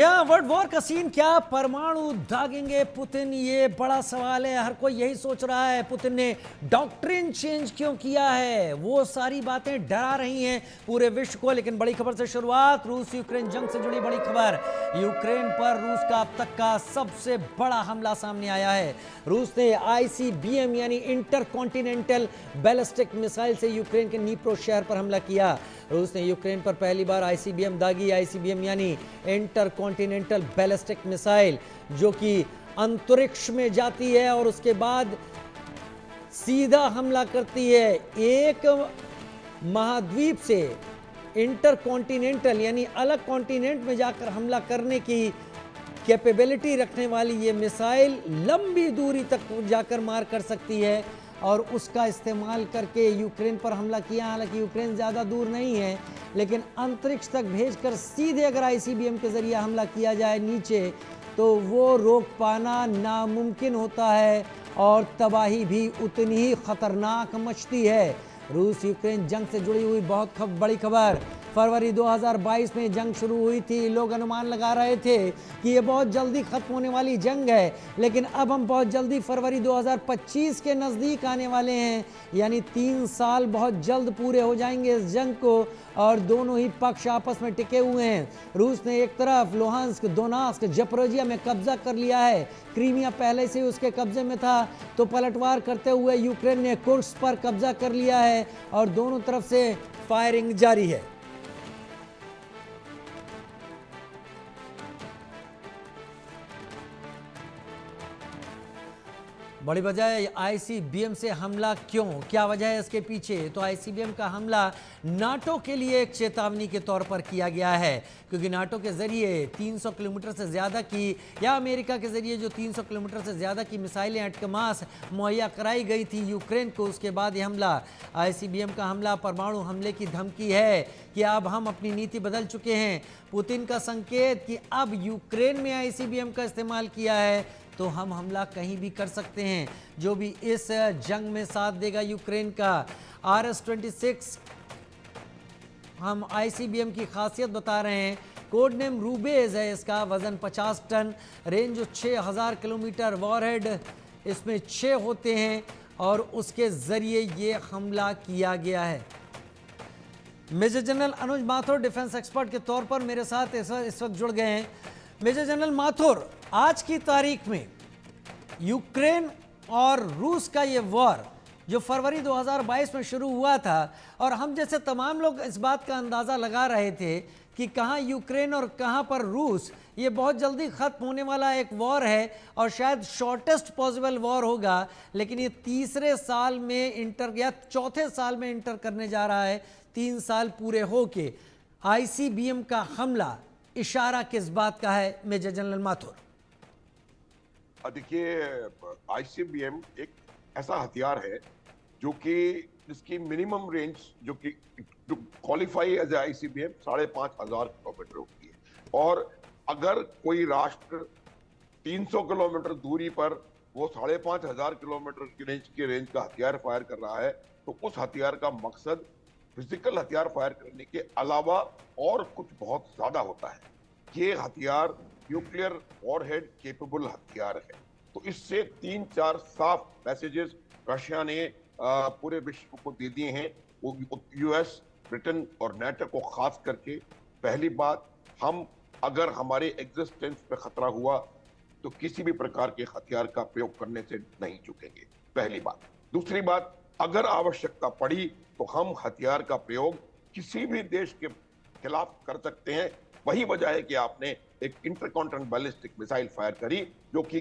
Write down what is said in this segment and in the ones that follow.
क्या world war का scene, क्या परमाणु दागेंगे पुतिन? ये बड़ा सवाल है। हर कोई यही सोच रहा है पुतिन ने डॉक्ट्रिन चेंज क्यों किया है। वो सारी बातें डरा रही हैं पूरे विश्व को। लेकिन बड़ी खबर से शुरुआत, रूस यूक्रेन जंग से जुड़ी बड़ी खबर। यूक्रेन पर रूस का अब तक का सबसे बड़ा हमला सामने आया है। रूस ने आईसीबीएम यानी इंटर कॉन्टिनेंटल बैलिस्टिक मिसाइल से यूक्रेन के नीप्रो शहर पर हमला किया। रूस ने यूक्रेन पर पहली बार आईसीबीएम दागी। आईसीबीएम यानी इंटर कॉन्टिनेंटल बैलिस्टिक मिसाइल, जो कि अंतरिक्ष में जाती है और उसके बाद सीधा हमला करती है। एक महाद्वीप से इंटर कॉन्टिनेंटल यानी अलग कॉन्टिनेंट में जाकर हमला करने की कैपेबिलिटी रखने वाली ये मिसाइल लंबी दूरी तक जाकर मार कर सकती है और उसका इस्तेमाल करके यूक्रेन पर हमला किया। हालांकि यूक्रेन ज़्यादा दूर नहीं है, लेकिन अंतरिक्ष तक भेजकर सीधे अगर आईसीबीएम के ज़रिए हमला किया जाए नीचे, तो वो रोक पाना नामुमकिन होता है और तबाही भी उतनी ही खतरनाक मचती है। रूस यूक्रेन जंग से जुड़ी हुई बहुत बड़ी खबर। फरवरी 2022 में जंग शुरू हुई थी। लोग अनुमान लगा रहे थे कि ये बहुत जल्दी खत्म होने वाली जंग है, लेकिन अब हम बहुत जल्दी फरवरी 2025 के नज़दीक आने वाले हैं। यानी 3 साल बहुत जल्द पूरे हो जाएंगे इस जंग को और दोनों ही पक्ष आपस में टिके हुए हैं। रूस ने एक तरफ लुहांस्क, दोनेत्स्क, ज़पोरिज़िया में कब्जा कर लिया है। क्रीमिया पहले से ही उसके कब्जे में था, तो पलटवार करते हुए यूक्रेन ने कुर्स्क पर कब्जा कर लिया है और दोनों तरफ से फायरिंग जारी है। बड़ी वजह है आईसीबीएम से हमला क्यों, क्या वजह है इसके पीछे? तो आईसीबीएम का हमला नाटो के लिए एक चेतावनी के तौर पर किया गया है, क्योंकि नाटो के जरिए 300 किलोमीटर से ज़्यादा की, या अमेरिका के जरिए जो 300 किलोमीटर से ज़्यादा की मिसाइलें एटकमास मुहैया कराई गई थी यूक्रेन को, उसके बाद ये हमला, आईसीबीएम का हमला परमाणु हमले की धमकी है कि अब हम अपनी नीति बदल चुके हैं। पुतिन का संकेत कि अब यूक्रेन में आईसीबीएम का इस्तेमाल किया है तो हम हमला कहीं भी कर सकते हैं। जो भी इस जंग में साथ देगा यूक्रेन का, RS-26 हम आईसीबीएम की खासियत बता रहे हैं। कोड नेम रूबेज है इसका, वजन 50 टन, रेंज 6000 किलोमीटर, वॉरहेड इसमें 6 होते हैं और उसके जरिए ये हमला किया गया है। मेजर जनरल अनुज माथुर डिफेंस एक्सपर्ट के तौर पर मेरे साथ इस वक्त जुड़ गए हैं। मेजर जनरल माथुर, आज की तारीख में यूक्रेन और रूस का ये वॉर जो फरवरी 2022 में शुरू हुआ था, और हम जैसे तमाम लोग इस बात का अंदाज़ा लगा रहे थे कि कहाँ यूक्रेन और कहाँ पर रूस, ये बहुत जल्दी ख़त्म होने वाला एक वॉर है और शायद शॉर्टेस्ट पॉसिबल वॉर होगा, लेकिन ये तीसरे साल में इंटर या चौथे साल में इंटर करने जा रहा है। 3 साल पूरे हो के आईसीबीएम का हमला इशारा किस बात का है मेजर जनरल माथुर? देखिए, आईसीबीएम एक ऐसा हथियार है जो कि जिसकी मिनिमम रेंज जो क्वालिफाई एज आईसीबीएम 5500 किलोमीटर होती है। और अगर कोई राष्ट्र 300 किलोमीटर दूरी पर वो 5500 किलोमीटर की रेंज का हथियार फायर कर रहा है, तो उस हथियार का मकसद फिजिकल हथियार फायर करने के अलावा और कुछ बहुत ज्यादा होता है। ये हथियार न्यूक्लियर वॉरहेड केपेबल हथियार है। तो इससे 3-4 साफ मैसेजेस रशिया ने पूरे विश्व को दे दिए हैं। वो यूएस, ब्रिटेन और नाटो को खास करके। पहली बात, हम अगर हमारे एग्जिस्टेंस पे खतरा हुआ तो किसी भी प्रकार के हथियार का प्रयोग करने से नहीं चूकेंगे, पहली बात। दूसरी बात, अगर आवश्यकता पड़ी तो हम हथियार का प्रयोग किसी भी देश के खिलाफ कर सकते हैं। वही वजह है कि आपने एक इंटरकॉन्टिनेंटल बैलिस्टिक मिसाइल फायर करी, जो कि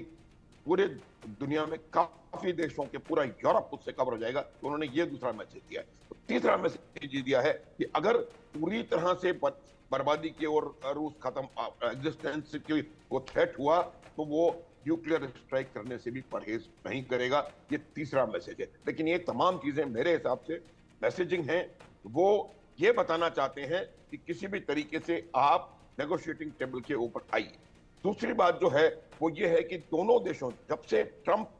पूरे दुनिया में काफी देशों के, पूरा यूरोप उससे कवर हो जाएगा। तो उन्होंने ये दूसरा मैसेज दिया है। तो तीसरा मैसेज ये दिया है कि अगर पूरी तरह से बर्बादी की ओर रूस खत्म, एग्जिस्टेंस की वो थ्रेट हुआ, तो वो न्यूक्लियर स्ट्राइक करने से भी परहेज नहीं करेगा। ये तीसरा मैसेज है। लेकिन ये तमाम चीजें मेरे हिसाब से मैसेजिंग हैं। वो ये बताना चाहते हैं कि किसी भी तरीके से आप नेगोशिएटिंग टेबल के ऊपर आइए। दूसरी बात जो है वो ये है कि दोनों देशों, जब से ट्रंप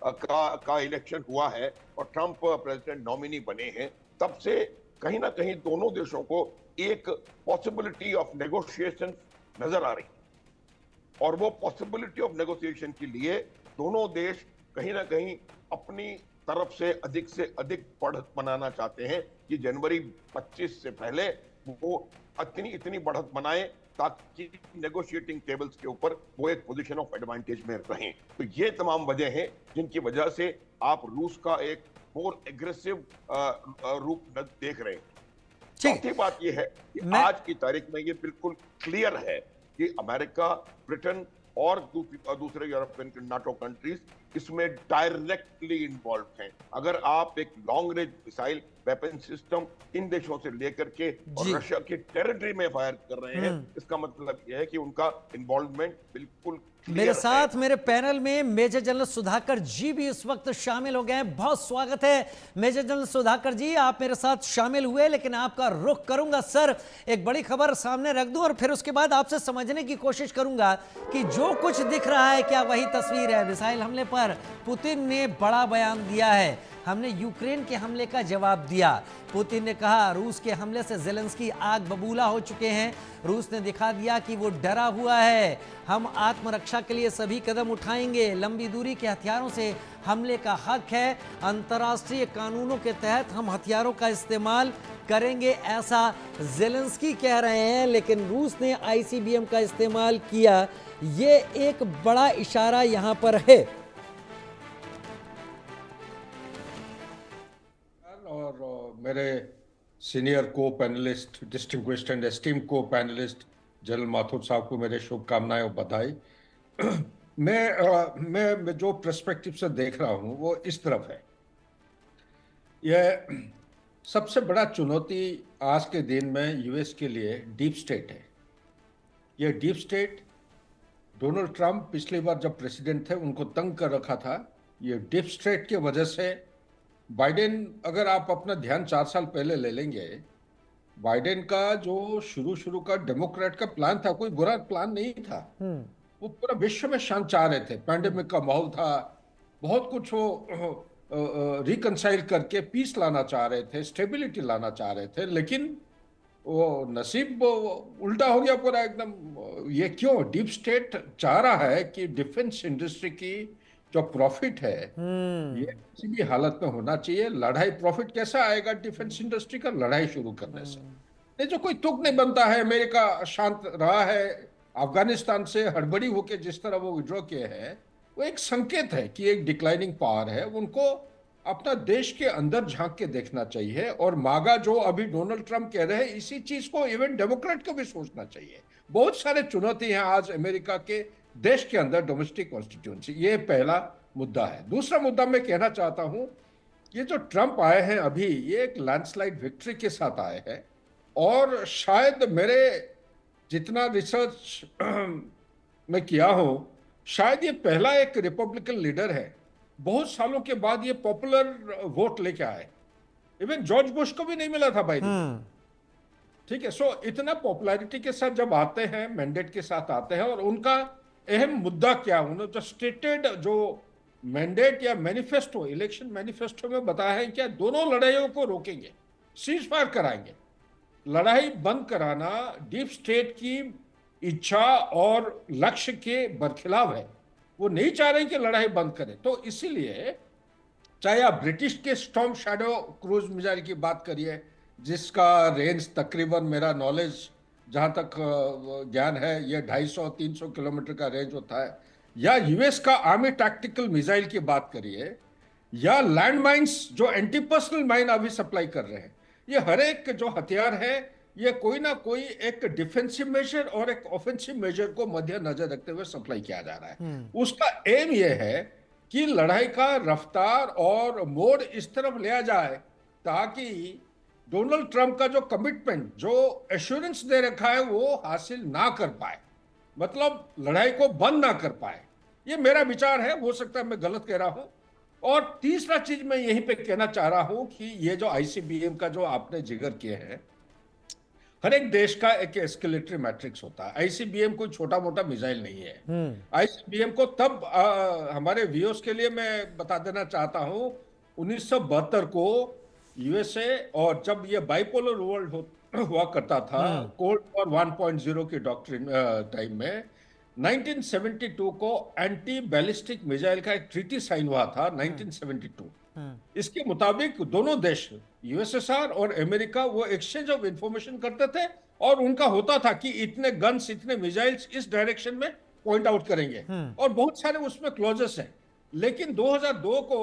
का इलेक्शन हुआ है और ट्रंप प्रेसिडेंट नॉमिनी बने हैं, तब से कहीं ना कहीं दोनों देशों को एक पॉसिबिलिटी ऑफ नेगोशिएशन नजर आ रही। और वो पॉसिबिलिटी ऑफ नेगोशिएशन के लिए दोनों देश कहीं ना कहीं अपनी तरफ से अधिक बढ़त बनाना चाहते हैं कि जनवरी 25 से पहले वो इतनी इतनी बढ़त बनाए ताकि नेगोशिएटिंग टेबल्स के ऊपर वो एक पोजीशन ऑफ एडवांटेज में रहें। तो ये तमाम वजह हैं जिनकी वजह से आप रूस का एक मोर एग्रेसिव रूप देख रहे हैं। ठीक चौथी बात यह है कि आज की तारीख में ये बिल्कुल क्लियर है कि अमेरिका, ब्रिटेन और दूसरे यूरोपियन नाटो कंट्रीज इसमें डायरेक्टली इन्वॉल्व हैं। अगर आप एक long range missile weapon system in देशों से लेकर के और रशिया की टेरिटरी में फायर कर रहे हैं, इसका मतलब यह है कि उनका इन्वॉल्वमेंट बिल्कुल मेरे साथ मेरे पैनल में मेजर जनरल सुधाकर जी भी इस वक्त शामिल हो गए हैं। बहुत स्वागत है मेजर जनरल सुधाकर जी, आप मेरे साथ शामिल हुए, लेकिन आपका रुख करूंगा सर, एक बड़ी खबर सामने रख दूं और फिर उसके बाद आपसे समझने की कोशिश करूंगा कि जो कुछ दिख रहा है क्या वही तस्वीर है। मिसाइल हमले पर पुतिन ने बड़ा बयान दिया है, हमने यूक्रेन के हमले का जवाब दिया। पुतिन ने कहा रूस के हमले से ज़ेलेंस्की आग बबूला हो चुके हैं, रूस ने दिखा दिया कि वो डरा हुआ है, हम आत्मरक्षा के लिए सभी कदम उठाएंगे, लंबी दूरी के हथियारों से हमले का हक है, अंतर्राष्ट्रीय कानूनों के तहत हम हथियारों का इस्तेमाल करेंगे, ऐसा ज़ेलेंस्की कह रहे हैं। लेकिन रूस ने आईसीबीएम का इस्तेमाल किया, ये एक बड़ा इशारा यहाँ पर है। और मेरे सीनियर को पैनलिस्ट, डिस्टिंग्विश्ड एंड एस्टीम को पैनलिस्ट जनरल माथुर साहब को मेरे शुभकामनाएं और बधाई। मैं जो पर्सपेक्टिव से देख रहा हूं वो इस तरफ है। यह सबसे बड़ा चुनौती आज के दिन में यूएस के लिए डीप स्टेट है। यह डीप स्टेट डोनाल्ड ट्रंप पिछली बार जब प्रेसिडेंट थे उनको तंग कर रखा था। ये डीप स्टेट की वजह से बाइडेन, अगर आप अपना ध्यान 4 साल पहले ले लेंगे, बाइडेन का जो शुरू का डेमोक्रेट का प्लान था कोई बुरा प्लान नहीं था। वो पूरा विश्व में शांति चाह रहे थे, पैंडेमिक का माहौल था, बहुत कुछ वो रिकंसाइल करके पीस लाना चाह रहे थे, स्टेबिलिटी लाना चाह रहे थे, लेकिन वो नसीब उल्टा हो गया पूरा एकदम। ये क्यों? डीप स्टेट चाह रहा है कि डिफेंस इंडस्ट्री की जो प्रॉफिट है ये किसी भी हालत में होना चाहिए। लड़ाई प्रॉफिट कैसा आएगा डिफेंस इंडस्ट्री का? लड़ाई शुरू करने से नहीं, जो कोई तुक नहीं बनता है। अमेरिका शांत रहा है, अफगानिस्तान से हड़बड़ी होकर जिस तरह वो विड्रॉ किए हैं, वो एक संकेत है कि एक डिक्लाइनिंग पावर है। उनको अपना देश के अंदर झांक के देखना चाहिए। और मागा जो अभी डोनाल्ड ट्रंप कह रहे हैं, इसी चीज को इवन डेमोक्रेट को भी सोचना चाहिए। बहुत सारे चुनौती हैं आज अमेरिका के देश के अंदर, डोमेस्टिक कॉन्स्टिट्यूंसी। ये पहला मुद्दा है। दूसरा मुद्दा मैं कहना चाहता हूं, ये जो ट्रंप आए हैं अभी, ये एक लैंडस्लाइड विक्ट्री के साथ आए हैं। और शायद मेरे जितना रिसर्च मैं किया हूं, शायद ये पहला एक रिपब्लिकन लीडर है बहुत सालों के बाद ये पॉपुलर वोट लेके आए। इवन जॉर्ज बुश को भी नहीं मिला था भाई। ठीक है, सो इतना पॉपुलैरिटी के साथ जब आते हैं, मैंडेट के साथ आते हैं, और उनका अहम मुद्दा क्या, उन्होंने जो स्टेटेड जो मैंडेट या मैनिफेस्टो, इलेक्शन मैनिफेस्टो में बताया है क्या, दोनों लड़ाइयों को रोकेंगे, सीज फायर कराएंगे। लड़ाई बंद कराना डीप स्टेट की इच्छा और लक्ष्य के बरखिलाफ है। वो नहीं चाह रहे कि लड़ाई बंद करें। तो इसीलिए चाहे आप ब्रिटिश के स्टॉर्म शैडो क्रूज मिसाइल की बात करिए, जिसका रेंज तकरीबन, मेरा नॉलेज जहां तक ज्ञान है, ये 250-300 किलोमीटर का रेंज होता है, या यूएस का आर्मी टैक्टिकल मिसाइल की बात करिए, या लैंड माइंस जो एंटी पर्सनल माइन अभी सप्लाई कर रहे हैं, ये हर एक जो हथियार है ये कोई ना कोई एक डिफेंसिव मेजर और एक ऑफेंसिव मेजर को मद्देनजर रखते हुए सप्लाई किया जा रहा है। उसका एम ये है कि लड़ाई का रफ्तार और मोड इस तरफ लिया जाए ताकि डोनाल्ड ट्रंप का जो कमिटमेंट, जो एश्योरेंस दे रखा है, वो हासिल ना कर पाए, मतलब लड़ाई को बंद ना कर पाए। ये मेरा विचार है, हो सकता है मैं गलत कह रहा हूं। और तीसरा चीज मैं यहीं पे कहना चाह रहा हूं कि ये जो आईसीबीएम का जो आपने जिक्र किए हैं, हर एक देश का एक एस्केलेटरी मैट्रिक्स होता है। आईसीबीएम कोई छोटा मोटा मिसाइल नहीं है। आईसीबीएम को तब हमारे व्यूअर्स के लिए मैं बता देना चाहता हूं, 1972 को यूएसए, और जब ये बाइपोलर वर्ल्ड हुआ करता था, कोल्ड वॉर 1.0 की डॉक्ट्रिन टाइम में, 1972 को एंटी बैलिस्टिक मिसाइल का एक ट्रीटी साइन हुआ था 1972। इसके मुताबिक दोनों देश यूएसएसआर और अमेरिका वो एक्सचेंज ऑफ इंफॉर्मेशन करते थे और उनका होता था कि इतने गन्स इतने मिसाइल्स इस डायरेक्शन में पॉइंट आउट करेंगे और बहुत सारे उसमें क्लॉजेस हैं। लेकिन 2002 को